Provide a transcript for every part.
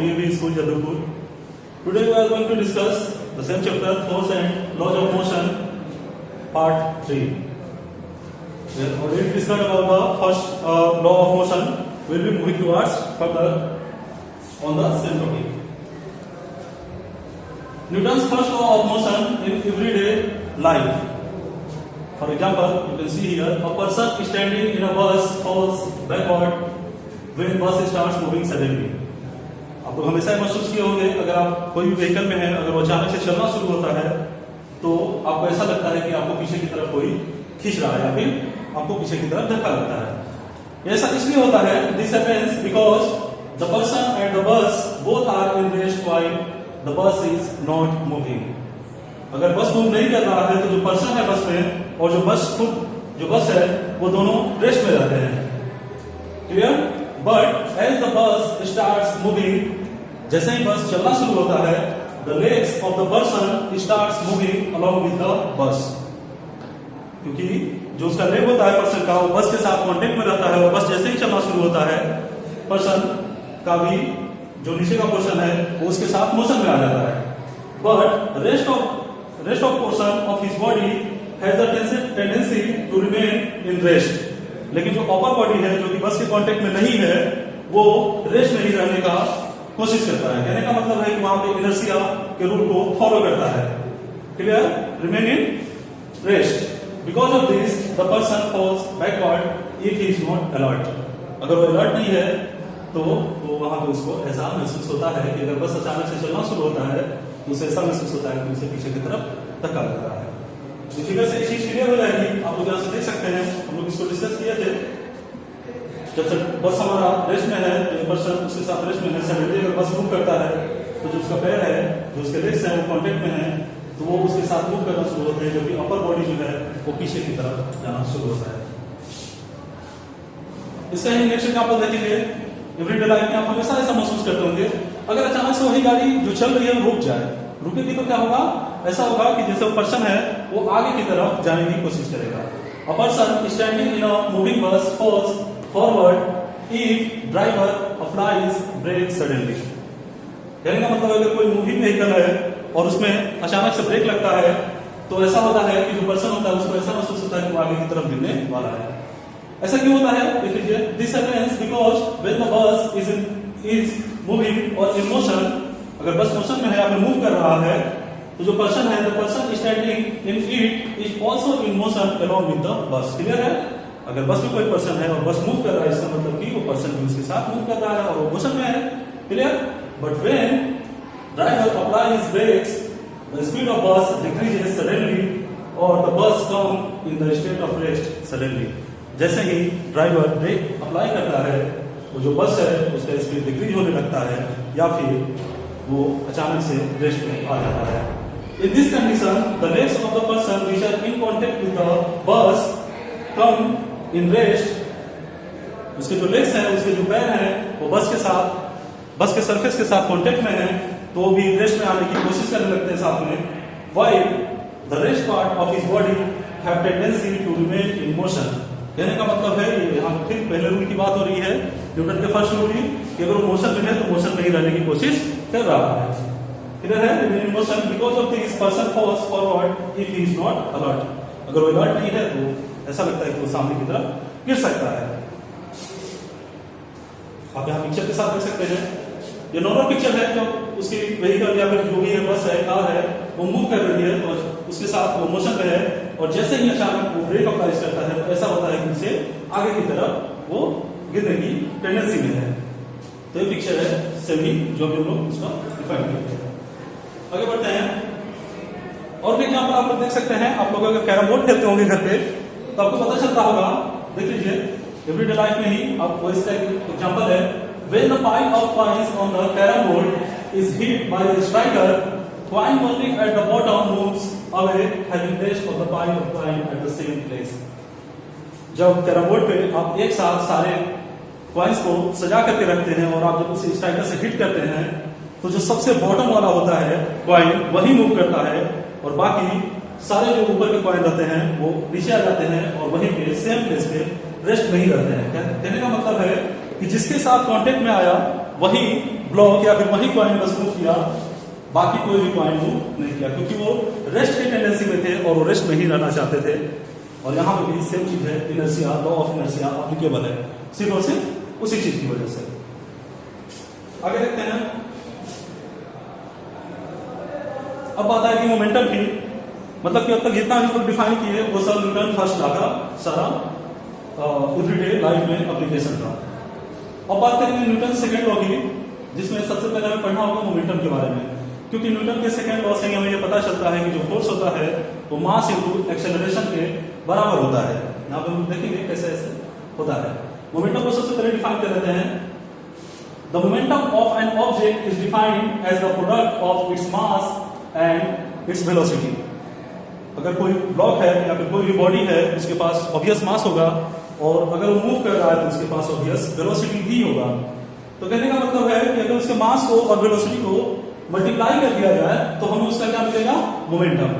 DAV School, Jadavpur. Today we are going to discuss the same chapter, Force and Laws of Motion, Part 3. We have already discussed about the first law of motion. We will be moving towards further on the same topic. Newton's first law of motion in everyday life. For example, you can see here a person standing in a bus falls backward when bus starts moving suddenly. आप लोग हमेशा महसूस किए होंगे, अगर आप कोई भी व्हीकल में है, अगर वो अचानक से चलना शुरू होता है तो आपको ऐसा लगता है कि आपको पीछे की तरफ कोई खींच रहा है या फिर आपको पीछे की तरफ धक्का लगता है। ऐसा इसलिए होता है, this happens because the person and the bus both are in rest while the bus is not moving. अगर बस मूव नहीं कर रहा है तो जो पर्सन है बस में और जो बस है वो दोनों रेस्ट में रहते हैं। Clear? But as the bus starts moving, जैसे ही बस चलना शुरू होता है, the legs of the person starts moving along with the bus. क्योंकि जो उसका लेग होता है पर्सन का, वो बस के साथ कांटेक्ट में रहता है और बस जैसे ही चलना शुरू होता है, पर्सन का भी जो नीचे का पोर्शन है वो उसके साथ मोशन में आ जाता है। But rest of portion of his body has the tendency to remain in rest. लेकिन जो अपर बॉडी है, जो कि बस के कांटेक्ट में नहीं है, वो रेस्ट में ही रहने का कोशिश करता है। कहने का मतलब है कि वहां पे इनर्शिया के रूल को फॉलो करता है। Clear? Remain in rest. Because of this the person falls backward if he is not alert. अगर वो अलर्ट नहीं है तो वहां पे उसको ऐसा महसूस होता है कि अगर बस अचानक से चलना शुरू होता है तो उसे ऐसा महसूस होता है कि उसे पीछे की तरफ धक्का लग रहा है। तो फिगर से एक चीज क्लियर हो जाएगी। आप लोग यहां से देख सकते हैं, हम लोग इसको डिस्कस किए थे। जब बस हमारा रेस्ट में है, जो पर्सन उसके साथ रेस्ट में है, सडनली अगर बस मूव करता है तो जो उसका पैर है, जो उसके लेग्स हैं, वो कांटेक्ट में है, तो वो उसके साथ मूव करना शुरू होते हैं, जबकि अपर बॉडी जो है वो पीछे की तरफ जाना शुरू होता है। इसका ही नेक्स्ट एग्जांपल देखेंगे। एवरीडे लाइफ में आप हमेशा ऐसा महसूस करते होंगे, अगर अचानक से वही गाड़ी जो चल रही है वो रुक जाए, रुकेगी तो क्या होगा? ऐसा होगा कि जैसे वो पर्सन है वो आगे की तरफ जाने की कोशिश करेगा। A person standing in a moving bus falls forward if driver applies brake suddenly. कहने का मतलब अगर कोई मूविंग व्हीकल है और उसमें अचानक से ब्रेक लगता है तो ऐसा होता है कि जो पर्सन होता है उसको ऐसा महसूस होता है कि वो आगे की तरफ गिरने वाला है। ऐसा क्यों होता है? देख लीजिए, this happens because when the bus is moving और इन मोशन, अगर बस मोशन में है या फिर मूव कर रहा है तो जो पर्सन है, the person standing in it is also in motion along with the बस। क्लियर है? अगर बस में कोई पर्सन है और बस मूव कर रहा है, इसका मतलब कि वो पर्सन भी उसके साथ मूव कर रहा है और वो मोशन में है। Clear? But when driver applies brakes the speed of bus decreases suddenly और the bus come in the state of rest suddenly. जैसे ही ड्राइवर ब्रेक अप्लाई करता है तो जो बस है उसका स्पीड डिक्रीज होने लगता है या फिर वो अचानक से रेस्ट में आ जाता है। In this condition the legs of the person which are in contact with the bus come in rest. उसके जो लेग्स हैं, उसके जो पैर हैं, वो बस के सरफेस के साथ कांटेक्ट में है तो वो भी रेस्ट में आने की कोशिश करने लगते हैं साथ में। While the rest part of his body have tendency to remain in motion. कहने का मतलब है, यहाँ फिर पहले रूल की बात हो रही है, न्यूटन के फर्स्ट रूल की, कि अगर वो मोशन में है तो मोशन में ही रहने की कोशिश कर रहा है। क्लियर है? Remain in motion because of this person falls forward if he is not alert. अगर वो अलर्ट नहीं है तो ऐसा लगता है कि वो सामने की तरफ गिर सकता है। आप यहाँ पिक्चर के साथ देख सकते हैं, ये नॉर्मल पिक्चर है, जो उसकी व्हीकल या फिर जो भी है, बस है, कार है, वो मूव कर रही है तो उसके साथ वो मोशन में है और जैसे ही अचानक वो ब्रेक अप्लाई करता है तो ऐसा होता है कि उसे आगे की तरफ वो गिरने की टेंडेंसी में है। तो ये पिक्चर है सेमी, जो भी हम लोग इसका डिफाइन करते हैं। आगे बढ़ते हैं। और भी एग्जांपल आप लोग देख सकते हैं। आप लोग अगर कैरम बोर्ड खेलते होंगे घर पे तो आपको पता चलता होगा, देख लीजिए, एवरीडे लाइफ में ही आपको इसका एग्जांपल है। When the pile of coins on the carom board is hit by the striker, coin only at the bottom moves away, having rest of the pile of coin at the same place. जब carrom board पे आप एक साथ सारे coins को सजा करके रखते हैं और आप जब उसे स्ट्राइकर से हिट करते हैं तो जो सबसे बॉटम वाला होता है कॉइन वही मूव करता है और बाकी सारे जो ऊपर के कॉइन रहते हैं वो नीचे आ जाते हैं और वहीं पे सेम प्लेस पे रेस्ट में ही रहते हैं। कहने का मतलब है कि जिसके साथ कांटेक्ट में आया वही ब्लॉक या फिर वही कॉइन बस मूव किया, बाकी कोई भी कॉइन मूव नहीं किया, क्योंकि वो रेस्ट की टेंडेंसी में थे और वो रेस्ट में ही रहना चाहते थे। और यहाँ पे भी सेम चीज है, inertia, law of inertia applicable है सिर्फ और सिर्फ उसी चीज की वजह से। आगे देखते हैं। अब बात आएगी मोमेंटम की, मतलब कि अब तक जितना भी डिफाइन किए वो सब न्यूटन फर्स्ट लॉ का सारा एवरीडे लाइफ में एप्लीकेशन था। अब बात करेंगे न्यूटन सेकेंड लॉ की, जिसमें सबसे पहले हमें पढ़ना होगा मोमेंटम के बारे में, क्योंकि न्यूटन के सेकेंड लॉ से हमें ये पता चलता है कि जो फोर्स होता है वो मास इनटू एक्सेलरेशन के बराबर होता है। यहाँ पे हम देखेंगे कैसे ऐसे होता है। मोमेंटम को सबसे पहले डिफाइन कर लेते हैं। The momentum of an object is defined as the product of its mass and its velocity. अगर कोई ब्लॉक है या फिर कोई भी बॉडी है, उसके पास ऑब्वियस मास होगा, और अगर वो मूव कर रहा है तो उसके पास ऑब्वियस वेलोसिटी भी होगा। तो कहने का मतलब है कि अगर उसके मास को और वेलोसिटी को मल्टीप्लाई कर दिया जाए तो हमें उसका क्या मिलेगा? मोमेंटम।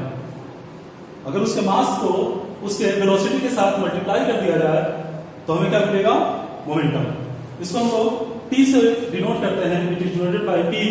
अगर उसके मास को उसके वेलोसिटी के साथ मल्टीप्लाई कर दिया जाए तो हमें क्या मिलेगा? मोमेंटम। इसको हम लोग T से डिनोट करते हैं, it is denoted by P,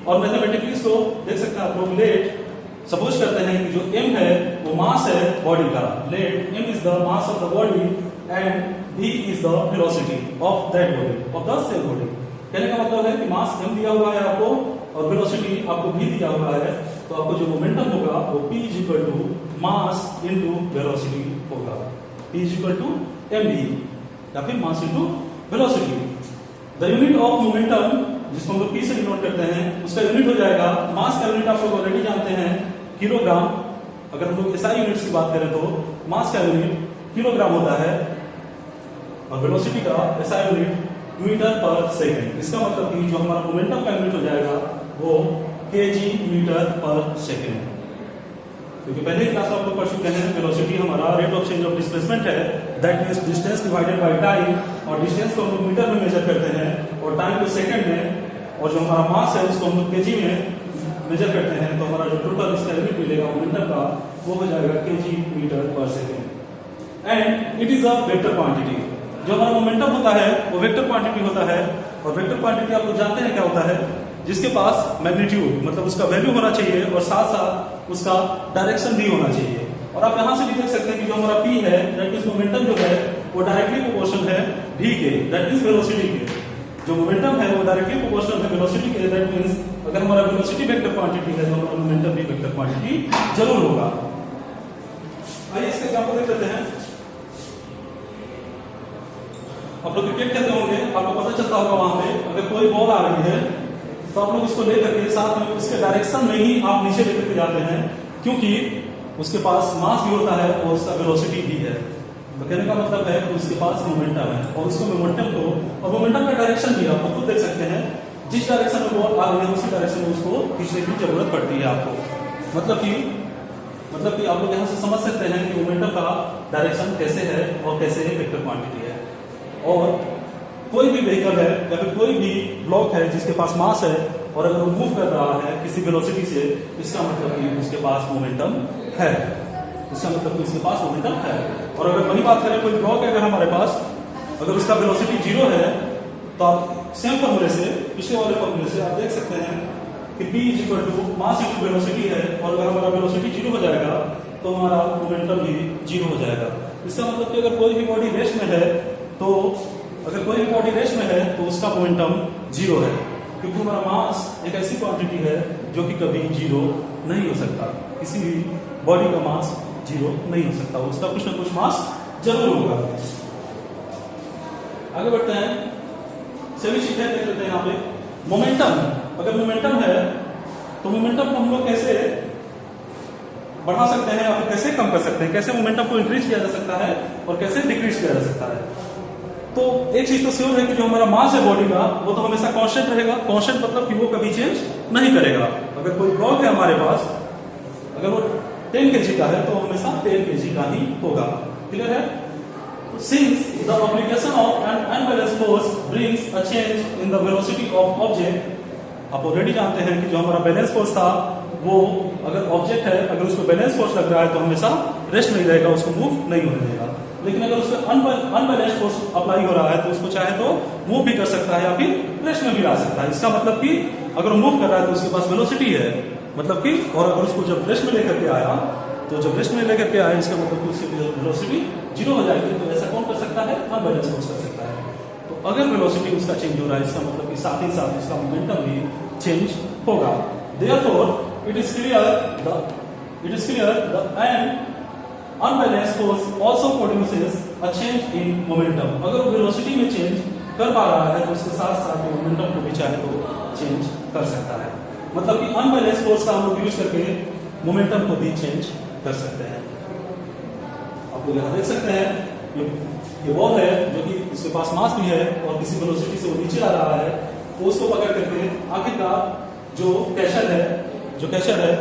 और मैथमेटिकली इसको देख सकते हैं आप लोग। लेट सपोज करते हैं कि जो m है वो मास है बॉडी का। Let m is the mass of the body and v is the velocity of that body, of the same body. कहने का मतलब है कि मास m दिया हुआ है आपको और वेलोसिटी आपको v दिया हुआ है, तो आपको जो मोमेंटम होगा वो p is equal to mass into velocity होगा। p is equal to mv या फिर mass into velocity. The unit of momentum, जिसको हम लोग p से डिनोट करते हैं, उसका यूनिट हो जाएगा, मास का यूनिट आप लोग ऑलरेडी जानते हैं, किलोग्राम। अगर हम लोग SI यूनिट्स की बात करें तो मास का यूनिट किलोग्राम होता है और वेलोसिटी का SI यूनिट मीटर पर सेकंड। इसका मतलब कि जो हमारा मोमेंटम का यूनिट हो जाएगा वो kg मीटर पर सेकंड। क्योंकि पहले ही क्लास में आप लोग पढ़ चुके हैं, वेलोसिटी हमारा rate of change of displacement है, that means distance divided by time, और डिस्टेंस को हम लोग मीटर में मेजर करते हैं और टाइम को सेकंड में, और जो हमारा मास है उसको हम लोग kg में मेजर करते हैं। तो हमारा जो टोटल इसका यूनिट मिलेगा मोमेंटम का वो हो जाएगा kg मीटर पर second. And it is a vector quantity. जो हमारा मोमेंटम होता है वो वेक्टर क्वांटिटी होता है, और वेक्टर क्वांटिटी आप लोग जानते हैं क्या होता है? जिसके पास मैग्नीट्यूड मतलब उसका वैल्यू होना चाहिए और साथ साथ उसका डायरेक्शन भी होना चाहिए। और आप यहां से भी देख सकते हैं कि जो हमारा p है, दैट मींस मोमेंटम जो है वो डायरेक्टली प्रोपोर्शनल है v के, दैट मींस वेलोसिटी के। जो मोमेंटम है वो डायरेक्टली प्रोपोर्शनल है वेलोसिटी के, दैट मींस अगर हमारा वेलोसिटी वेक्टर क्वांटिटी है तो हमारा मोमेंटम भी वेक्टर क्वांटिटी जरूर होगा। आइए इसका एग्जांपल देख लेते हैं। आप लोग क्रिकेट खेलते होंगे, आपको पता चलता होगा वहां पे अगर कोई बॉल आ रही है तो आप लोग उसको लेकर के साथ में उसके डायरेक्शन में ही आप नीचे लेकर के जाते हैं, क्योंकि उसके पास मास भी होता है और उसका वेलोसिटी भी है। तो कहने का मतलब है कि उसके पास मोमेंटम है, और उसको मोमेंटम को और मोमेंटम का डायरेक्शन भी आप खुद देख सकते हैं। जिस डायरेक्शन में बॉल आ रही है उसी डायरेक्शन में उसको खींचने की जरूरत पड़ती है आपको। मतलब कि आप लोग यहाँ से समझ सकते हैं कि मोमेंटम का डायरेक्शन कैसे है और कैसे वेक्टर क्वांटिटी है। और कोई भी व्हीकल है या फिर कोई भी ब्लॉक है जिसके पास मास है और अगर वो मूव कर रहा है किसी वेलोसिटी से, इसका मतलब कि उसके पास मोमेंटम है। इसका मतलब कि उसके पास मोमेंटम है। और अगर वही बात करें, कोई ब्लॉक है अगर हमारे पास, अगर उसका वेलोसिटी 0 है, तो आप सेम फॉर्मूले से, पिछले वाले फॉर्मूले से आप देख सकते हैं कि p is equal to mass into velocity है, और अगर हमारा वेलोसिटी 0 हो जाएगा तो हमारा मोमेंटम भी 0 हो जाएगा। इसका मतलब कि अगर कोई भी बॉडी रेस्ट में है तो उसका मोमेंटम 0 है, क्योंकि हमारा मास एक ऐसी क्वांटिटी है जो कि कभी 0 नहीं हो सकता। किसी भी बॉडी का मास 0 नहीं हो सकता, उसका कुछ ना कुछ मास जरूर होगा। आगे बढ़ते हैं, सभी चीजें देख लेते हैं यहाँ पे। मोमेंटम, अगर मोमेंटम है तो मोमेंटम को हम लोग कैसे बढ़ा सकते हैं और कैसे कम कर सकते हैं, कैसे मोमेंटम को इंक्रीज किया जा सकता है और कैसे डिक्रीज किया जा सकता है। तो एक चीज तो श्योर है कि जो हमारा मास है बॉडी का वो तो हमेशा कांस्टेंट रहेगा। कांस्टेंट मतलब कि वो कभी चेंज नहीं करेगा। अगर कोई ब्लॉक है हमारे पास, अगर वो 10 kg का है तो हमेशा 10 kg का ही होगा। क्लियर है? Since the application of an unbalanced force brings a change in the velocity of object, आप ऑलरेडी जानते हैं कि जो हमारा बैलेंस फोर्स था वो अगर ऑब्जेक्ट है, अगर उसको बैलेंस फोर्स लग रहा है तो हमेशा रेस्ट में ही रहेगा, उसको मूव नहीं होने देगा। लेकिन अगर उस पर अनबैलेंस फोर्स अप्लाई हो रहा है तो उसको चाहे तो मूव भी कर सकता है या फिर रेस्ट में भी ला सकता है। इसका मतलब कि अगर मूव कर रहा है तो उसके पास वेलोसिटी है, मतलब कि, और अगर उसको जब रेस्ट में लेकर के आया तो जब रेस्ट में लेकर के आया इसका मतलब कि उसकी वेलोसिटी 0 हो जाएगी। तो ऐसा कौन कर सकता है? अनबैलेंस फोर्स कर सकता है। तो अगर वेलोसिटी उसका चेंज हो रहा है इसका मतलब कि साथ ही साथ उसका मोमेंटम भी चेंज होगा। Therefore, it is clear the unbalanced force also produces a change in momentum. अगर वो वेलोसिटी में चेंज कर पा रहा है तो उसके साथ साथ मोमेंटम को भी चाहे तो चेंज कर सकता है। मतलब कि अनबैलेंस फोर्स का हम लोग यूज करके मोमेंटम को भी चेंज कर सकते हैं। आप लोग यहाँ देख सकते हैं ये बॉल है जो कि उसके पास मास भी है और किसी वेलोसिटी से वो नीचे आ रहा है, तो उसको पकड़ करके आखिरकार जो कैचर है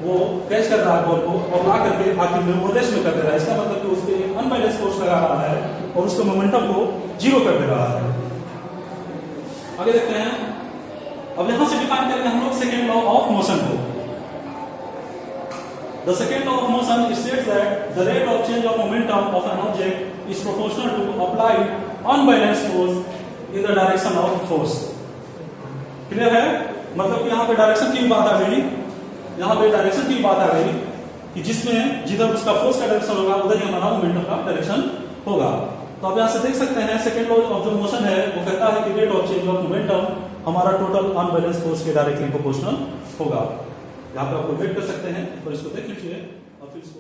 वो कैच कर रहा है बॉल को और ला करके आखिर में वो रेस्ट में कर दे रहा है। इसका मतलब कि उस पर अनबैलेंस फोर्स लगा रहा है और उसके मोमेंटम को 0 कर दे रहा है। आगे देखते हैं। अब यहां से डिफाइन करेंगे हम लोग सेकेंड लॉ ऑफ मोशन को। The second law of motion states that the rate of change of momentum of an object is proportional to applied unbalanced force in the direction of force. Clear है? मतलब कि यहाँ पे direction की बात आ गई, यहाँ पे डायरेक्शन की बात आ गई कि जिसमें जिधर उसका फोर्स का डायरेक्शन होगा उधर ही हमारा मोमेंटम का डायरेक्शन होगा। तो आप यहाँ से देख सकते हैं सेकेंड लॉ ऑफ जो मोशन है वो कहता है कि rate of change of momentum हमारा टोटल अनबैलेंस फोर्स के डायरेक्टली प्रोपोर्शनल होगा। यहाँ पे आप वेट कर सकते हैं और इसको देख लीजिए और फिर इसको